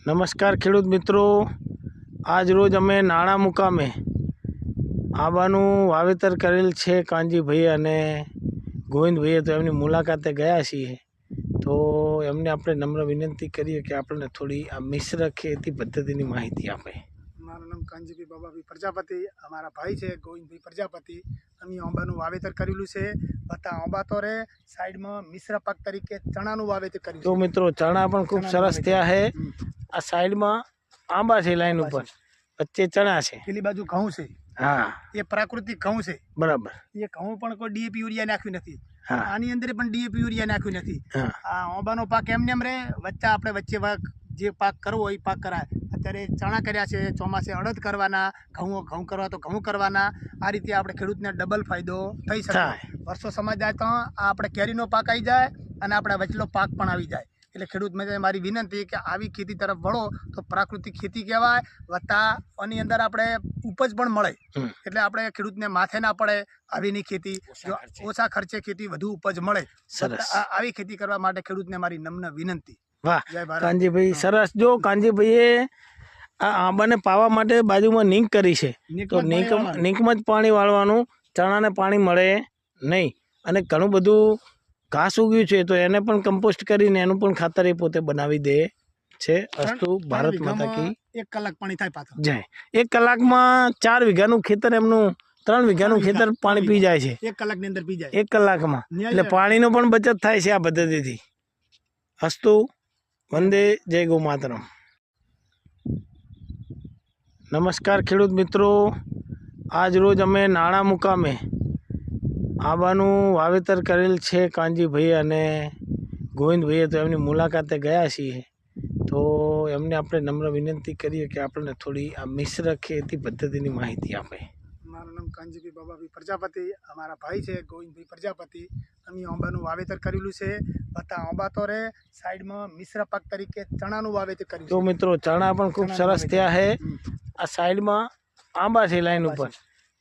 નમસ્કાર ખેડૂત મિત્રો, આજ રોજ અમે નાણા મુકામે આંબાનું વાવેતર કરેલ છે કાનજીભાઈ અને ગોવિંદભાઈએ, તો એમની મુલાકાતે ગયા છીએ। તો એમને આપણે નમ્ર વિનંતી કરીએ કે આપણને થોડી આ મિશ્ર ખેતી પદ્ધતિની માહિતી આપે। મારું નામ કાનજીભાઈ બાબાભાઈ પ્રજાપતિ, અમારા ભાઈ છે ગોવિંદભાઈ પ્રજાપતિ। અમે આંબાનું વાવેતર કરેલું છે। વત્તા આંબા તો રે સાઈડમાં મિશ્ર પાક તરીકે ચણાનું વાવેતર કર્યું તો છે। મિત્રો ચણા પણ ખૂબ સરસ થયા છે। આ સાઈડમાં આંબા છે લાઈન ઉપર, વચ્ચે ચણા છે, પેલી બાજુ ઘઉં છે। હા, એ પ્રાકૃતિક ઘઉં છે બરાબર। એ ઘઉં પણ કોઈ ડીએપી યુરિયા નાખ્યું નથી। હા, આની અંદર પણ ડીએપી યુરિયા નાખ્યું નથી। હા, આ આંબાનો પાક એમને એમ રે, વચ્ચે જે પાક કરવો હોય એ પાક કરાય। અત્યારે ચણા કર્યા છે, ચોમાસે અડદ કરવાના, ઘઉં કરવા તો ઘઉં કરવાના। આ રીતે આપણે ખેડૂતને ડબલ ફાયદો થઈ શકે। વર્ષો સમય જાય તો આ આપણે કેરીનો પાક આવી જાય અને આપણે વચલો પાક પણ આવી જાય। એટલે ખેડૂત માટે મારી વિનંતી કે આવી ખેતી તરફ વળો તો પ્રાકૃતિક ખેતી કહેવાય। વત્તા આની અંદર આપણે ઉપજ પણ મળે, એટલે આપણે ખેડૂતને માથે ના પડે। આવીની ખેતી ઓછા ખર્ચે ખેતી વધુ ઉપજ મળે। આવી ખેતી કરવા માટે ખેડૂતને મારી નમ્ર વિનંતી। વાહ કાનજીભાઈ, સરસ। જો કાનજીભાઈએ આ આંબાને પાવા માટે બાજુમાં નીંક કરી છે, તો નીંકમાં જ પાણી વાળવાનું, ચણાને પાણી મળે નહીં। અને ઘણું બધું ઘાસ ઉગ્યું છે, તો એને પણ કમ્પોસ્ટ કરીને એનું પણ ખાતર એ પોતે બનાવી દે છે। અસ્તુ ભારત માતા કી 1 કલાક પાણી થાય પાછું જય। 1 કલાકમાં 4 વીઘાનું ખેતર, એમનું 3 વીઘાનું ખેતર પાણી પી જાય છે 1 કલાકની અંદર પી જાય, 1 કલાકમાં। એટલે પાણીનો પણ બચત થાય છે આ પદ્ધતિથી। અસ્તુ વંદે જય ગૌ માતરમ। નમસ્કાર ખેડૂત મિત્રો, આજ રોજ અમે નાણા મુકામે આંબાનું વાવેતર કરેલ છે કાનજીભાઈ અને ગોવિંદભાઈએ, તો એમની મુલાકાતે ગયા છીએ। તો એમને આપણે નમ્ર વિનંતી કરીએ કે આપણને થોડી આ મિશ્ર ખેતી પદ્ધતિની માહિતી આપે। મારું નામ કાનજીભાઈ બાબાભાઈ પ્રજાપતિ, અમારા ભાઈ છે ગોવિંદભાઈ પ્રજાપતિ। અમે આંબાનું વાવેતર કરેલું છે। વત્તા આંબા તો રે સાઈડમાં મિશ્ર પાક તરીકે ચણાનું વાવેતર કર્યું છે। તો મિત્રો ચણા પણ ખૂબ સરસ થયા છે। આ સાઈડમાં આંબા છે લાઈન ઉપર,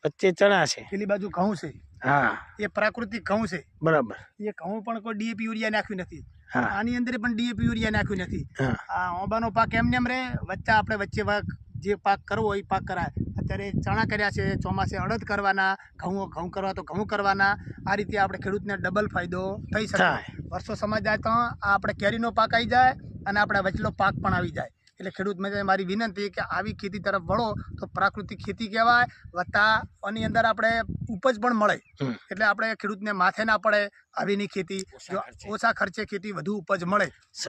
વચ્ચે ચણા છે, પેલી બાજુ ઘઉં છે। હા, એ પ્રાકૃતિક ઘઉં છે, બરાબર। એ ઘઉં પણ કોઈ ડીએપી યુરિયા નાખ્યું નથી। હા, આની અંદર પણ ડીએપી યુરિયા નાખ્યું નથી। હા, આ આંબાનો પાક એમને એમ રે, વચ્ચે જે પાક કરવો હોય એ પાક કરાય। અત્યારે ચણા કર્યા છે, ચોમાસે અડદ કરવાના, ઘઉં કરવા તો ઘઉં કરવાના। આ રીતે આપણે ખેડૂતને ડબલ ફાયદો થઈ શકે। વર્ષો સમય જાય તો આ આપણે કેરીનો પાક આવી જાય અને આપણે વચલો પાક પણ આવી જાય। એટલે ખેડૂત માટે મારી વિનંતી કે આવી ખેતી તરફ વળો તો પ્રાકૃતિક ખેતી કહેવાય। વત્તા આની અંદર આપણે ઉપજ પણ મળે, એટલે આપણે ખેડૂતને માથે ના પડે। આવીની ખેતી ઓછા ખર્ચે ખેતી વધુ ઉપજ મળે।